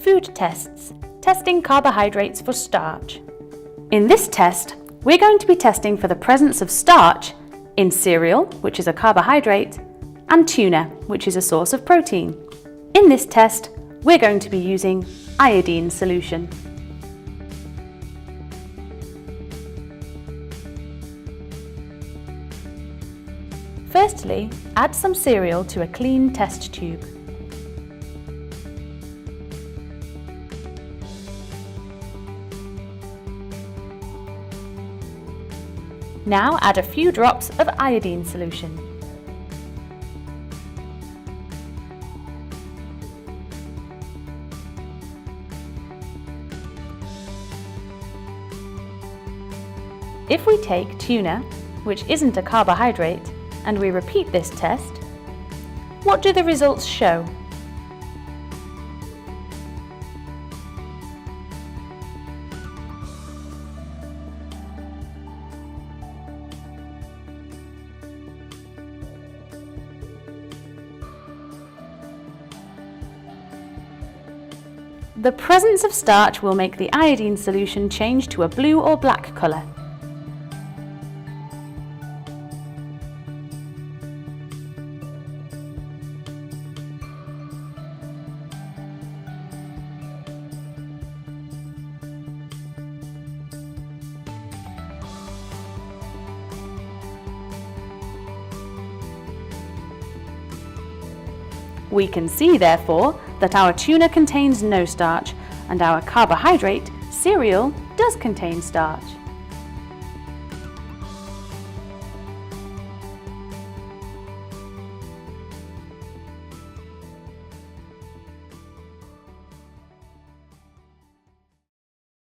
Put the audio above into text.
Food tests, testing carbohydrates for starch. In this test, we're going to be testing for the presence of starch in cereal, which is a carbohydrate, and tuna, which is a source of protein. In this test, we're going to be using iodine solution. Firstly, add some cereal to a clean test tube. Now add a few drops of iodine solution. If we take tuna, which isn't a carbohydrate, and we repeat this test, what do the results show? The presence of starch will make the iodine solution change to a blue or black colour. We can see, therefore, that our tuna contains no starch and our carbohydrate, cereal, does contain starch.